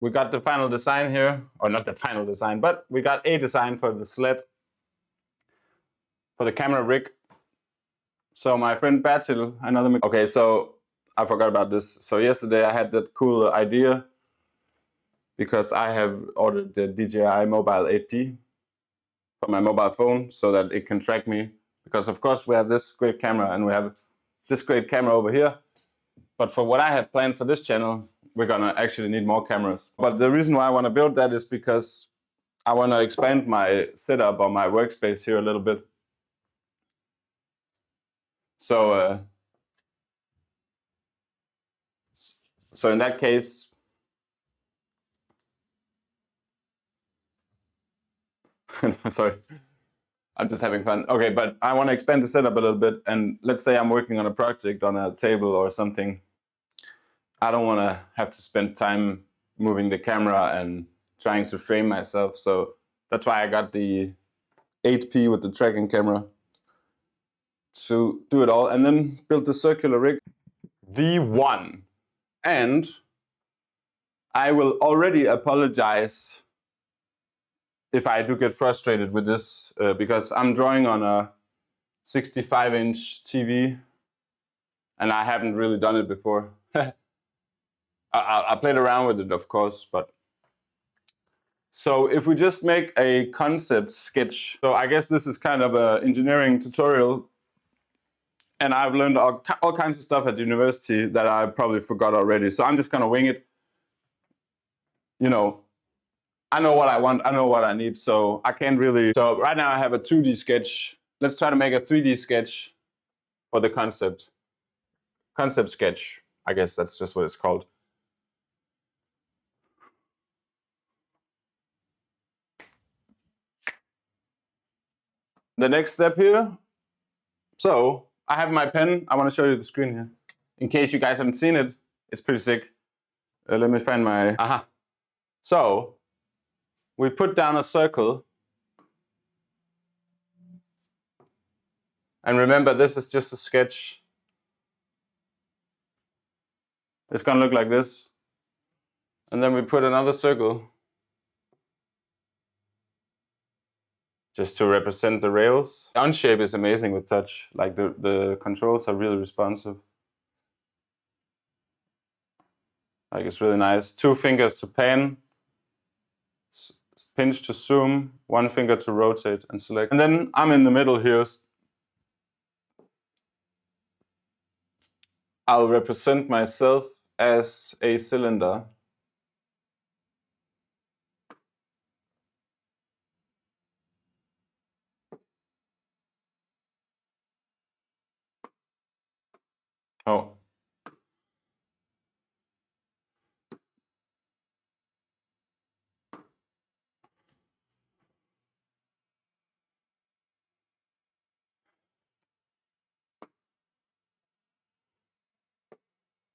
we got the final design here, or not the final design, but we got a design for the sled, for the camera rig. So my friend Bertil, okay, so I forgot about this. So yesterday I had that cool idea because I have ordered the DJI Mobile 8D for my mobile phone so that it can track me. Because of course we have this great camera and we have this great camera over here. But for what I have planned for this channel, we're gonna actually need more cameras. But the reason why I want to build that is because I want to expand my setup or my workspace here a little bit. So, so in that case, sorry, I'm just having fun. Okay, but I want to expand the setup a little bit. And let's say I'm working on a project on a table or something. I don't want to have to spend time moving the camera and trying to frame myself. So that's why I got the 8P with the tracking camera to do it all, and then build the circular rig, V1. And I will already apologize if I do get frustrated with this because I'm drawing on a 65-inch TV and I haven't really done it before. I played around with it, of course, but so if we just make a concept sketch, so I guess this is kind of an engineering tutorial, and I've learned all kinds of stuff at university that I probably forgot already. So I'm just gonna wing it. You know, I know what I want, I know what I need, so I can't really. So right now I have a 2D sketch. Let's try to make a 3D sketch for the concept. Concept sketch, I guess that's just what it's called. The next step here. So I have my pen. I want to show you the screen here. In case you guys haven't seen it, it's pretty sick. Let me find my, aha. So we put down a circle. And remember, this is just a sketch. It's gonna look like this. And then we put another circle just to represent the rails. The Onshape is amazing with touch. Like the controls are really responsive. Like it's really nice. 2 fingers to pan, pinch to zoom, 1 finger to rotate and select. And then I'm in the middle here. I'll represent myself as a cylinder. Oh.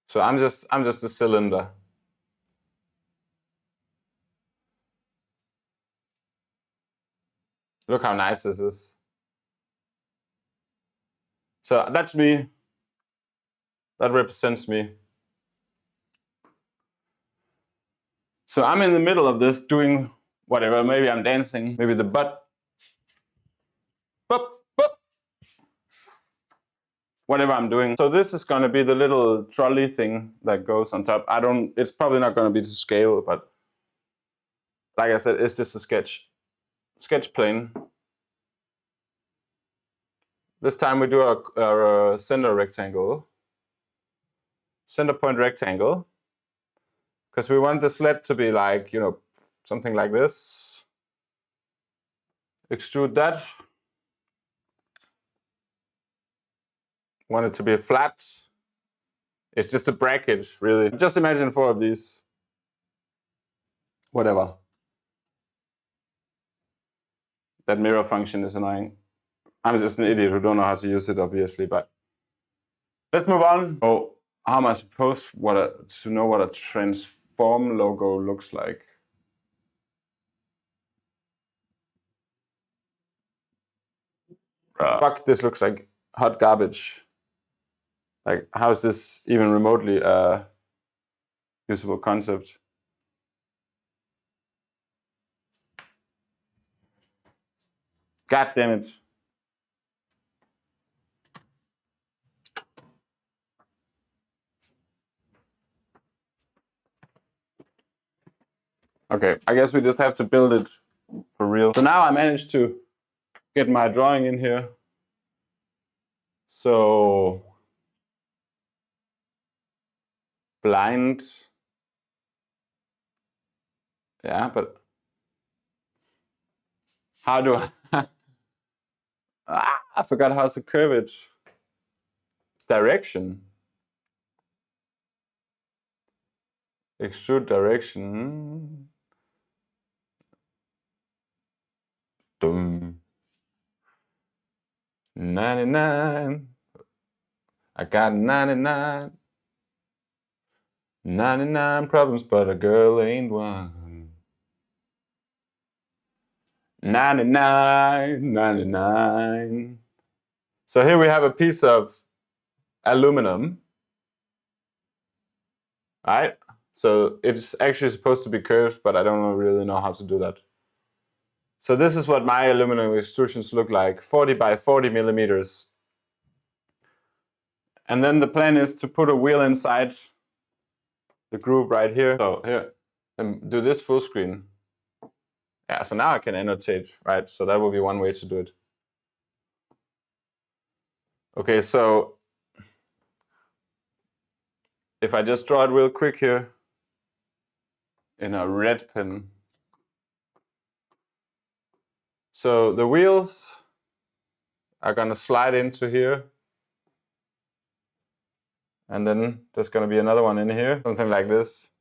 So I'm just a cylinder. Look how nice this is. So that's me. That represents me. So I'm in the middle of this doing whatever. Maybe I'm dancing. Maybe the butt. Boop, boop. Whatever I'm doing. So this is going to be the little trolley thing that goes on top. It's probably not going to be to scale, but like I said, it's just a sketch plane. This time we do a center rectangle, center point rectangle, because we want the sled to be like, you know, something like this. Extrude that. Want it to be flat. It's just a bracket, really. Just imagine 4 of these. Whatever. That mirror function is annoying. I'm just an idiot who don't know how to use it, obviously, but let's move on. Oh, how am I supposed to know what a transform logo looks like? Fuck, this looks like hot garbage. Like, how is this even remotely a usable concept? God damn it. Okay, I guess we just have to build it for real. So now I managed to get my drawing in here. So blind. Yeah, but how do I? I forgot how to curve it. Direction. Extrude direction. Dum. 99. I got 99. 99 problems, but a girl ain't one. 99, 99. So here we have a piece of aluminum. Right? So it's actually supposed to be curved, but I don't really know how to do that. So this is what my aluminum extrusions look like, 40 by 40 millimeters. And then the plan is to put a wheel inside the groove right here. So here, and do this full screen. Yeah, so now I can annotate, right? So that will be one way to do it. Okay, so if I just draw it real quick here in a red pen. So the wheels are gonna slide into here. And then there's gonna be another one in here, something like this.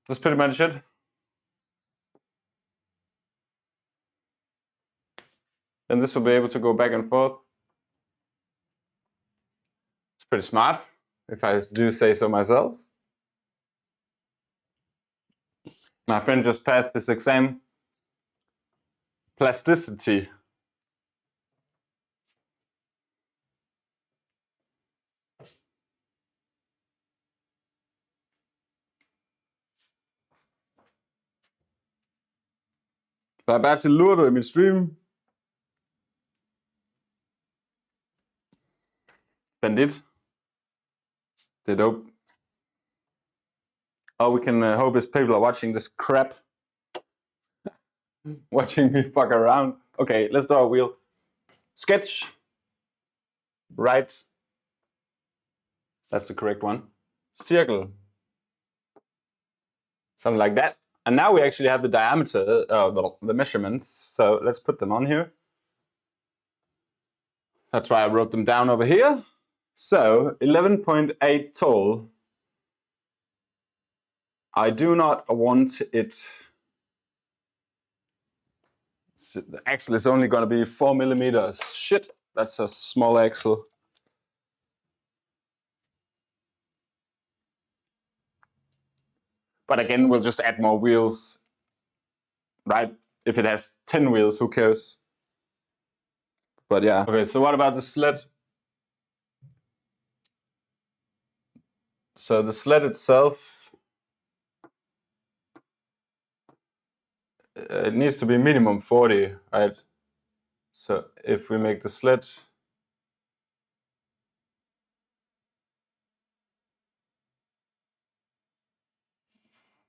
That's pretty much it. Then this will be able to go back and forth. It's pretty smart, if I do say so myself. My friend just passed this exam. Plasticity. Der er bare til lurte i mit stream. Bandit. Det er dope. All we can hope is people are watching this crap. Watching me fuck around. Okay, let's draw a wheel. Sketch. Right. That's the correct one. Circle. Something like that. And now we actually have the diameter, the measurements. So let's put them on here. That's why I wrote them down over here. So 11.8 tall. I do not want it. So the axle is only going to be 4 millimeters. Shit, that's a small axle. But again, we'll just add more wheels, right? If it has 10 wheels, who cares? But yeah. Okay, so what about the sled? So the sled itself, it needs to be minimum 40, right? So if we make the sled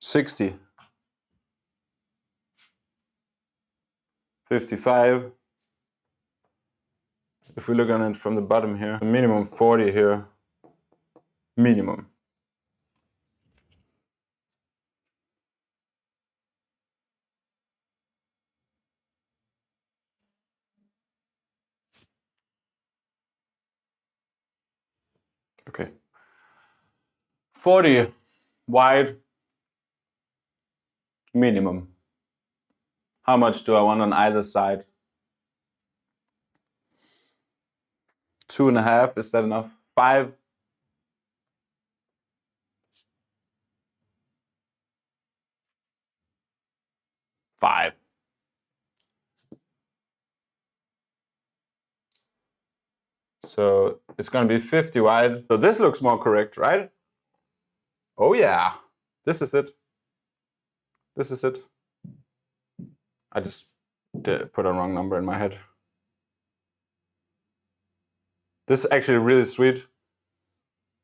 60, 55. If we look on it from the bottom here, minimum 40 here, minimum. Okay. 40 wide, minimum. How much do I want on either side? 2.5, is that enough? 5? 5. So it's going to be 50 wide. So this looks more correct, right? Oh yeah, this is it. This is it. I just put a wrong number in my head. This is actually really sweet.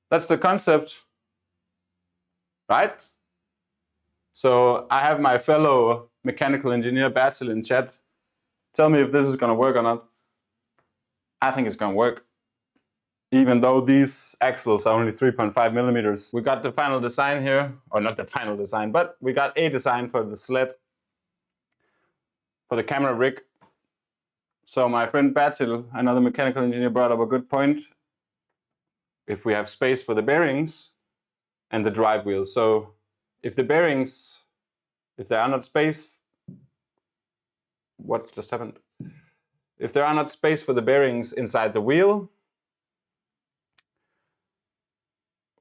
That's the concept, right? So I have my fellow mechanical engineer Basil in chat. Tell me if this is going to work or not. I think it's going to work. Even though these axles are only 3.5 millimeters. We got the final design here, or not the final design, but we got a design for the sled, for the camera rig. So my friend Basil, another mechanical engineer, brought up a good point. If we have space for the bearings and the drive wheel. So if the bearings, if there are not space, what just happened? If there are not space for the bearings inside the wheel,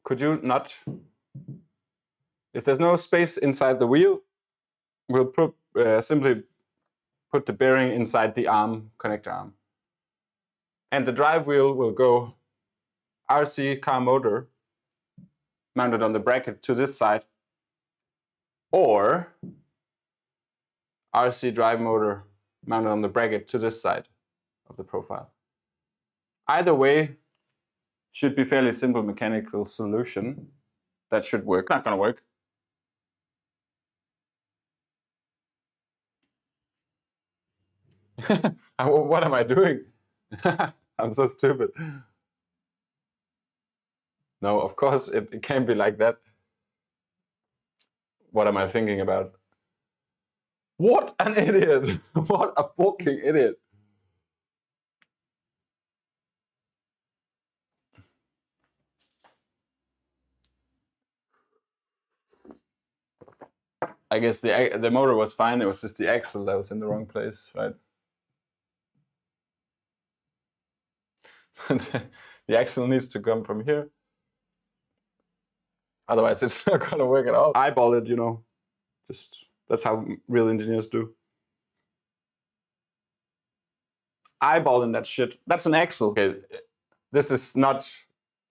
could you not? If there's no space inside the wheel, we'll simply put the bearing inside the arm, connector arm. And the drive wheel will go RC car motor mounted on the bracket to this side, or RC drive motor mounted on the bracket to this side of the profile. Either way should be fairly simple mechanical solution that should work. Not gonna work. What am I doing? I'm so stupid. No, of course it can't be like that. What am I thinking about? What an idiot! What a fucking idiot! I guess the motor was fine. It was just the axle that was in the wrong place, right? The axle needs to come from here. Otherwise, it's not gonna work at all. Eyeball it, you know. Just that's how real engineers do. Eyeballing that shit. That's an axle. Okay, this is not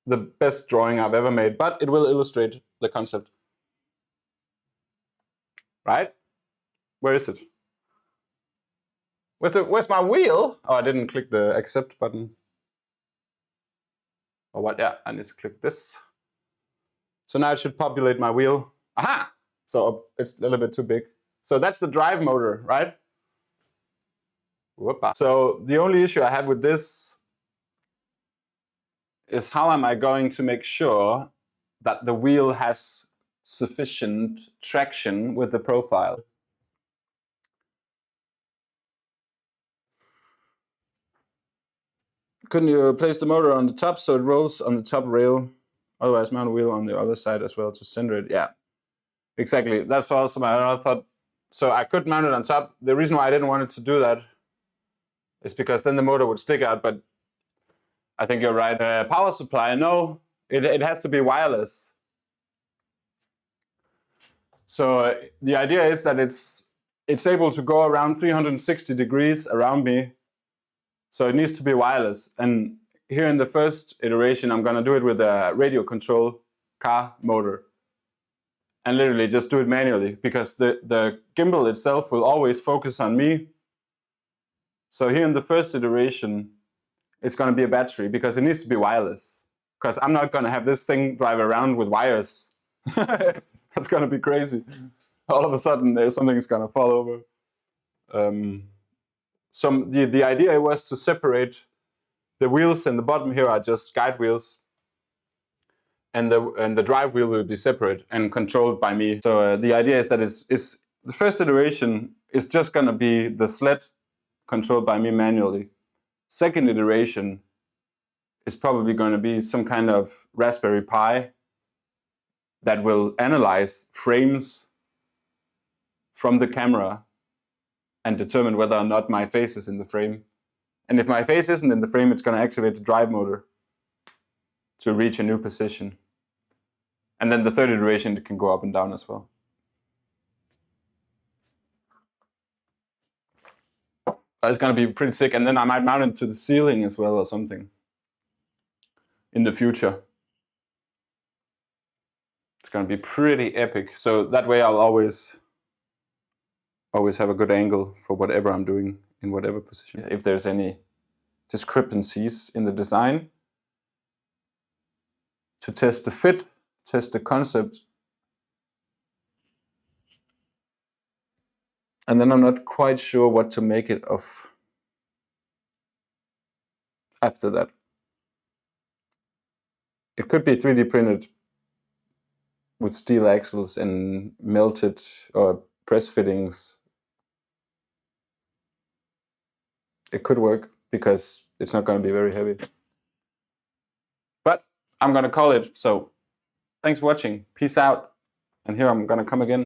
the best drawing I've ever made, but it will illustrate the concept. Right? Where is it? Where's my wheel? Oh, I didn't click the accept button. Or what? Yeah, I need to click this. So now it should populate my wheel. Aha! So it's a little bit too big. So that's the drive motor, right? Whoopa. So the only issue I have with this is how am I going to make sure that the wheel has sufficient traction with the profile? Couldn't you place the motor on the top so it rolls on the top rail? Otherwise, mount a wheel on the other side as well to center it. Yeah, exactly. That's also my other thought. So I could mount it on top. The reason why I didn't want it to do that is because then the motor would stick out. But I think you're right. Power supply, no, it has to be wireless. So the idea is that it's able to go around 360 degrees around me. So it needs to be wireless. And here in the first iteration, I'm going to do it with a radio control car motor. And literally just do it manually because the gimbal itself will always focus on me. So here in the first iteration, it's going to be a battery because it needs to be wireless. Because I'm not going to have this thing drive around with wires. That's going to be crazy. All of a sudden, something's going to fall over. The idea was to separate the wheels in the bottom here are just guide wheels. And the drive wheel will be separate and controlled by me. So the idea is that the first iteration is just going to be the sled controlled by me manually. Second iteration is probably going to be some kind of Raspberry Pi that will analyze frames from the camera and determine whether or not my face is in the frame. And if my face isn't in the frame, it's going to activate the drive motor to reach a new position. And then the third iteration can go up and down as well. It's going to be pretty sick. And then I might mount it to the ceiling as well or something in the future. It's going to be pretty epic. So that way I'll always always have a good angle for whatever I'm doing in whatever position. If there's any discrepancies in the design, to test the fit, test the concept. And then I'm not quite sure what to make it of after that. It could be 3D printed with steel axles and melted or press fittings. It could work because it's not going to be very heavy. But I'm going to call it. So thanks for watching. Peace out. And here I'm going to come again.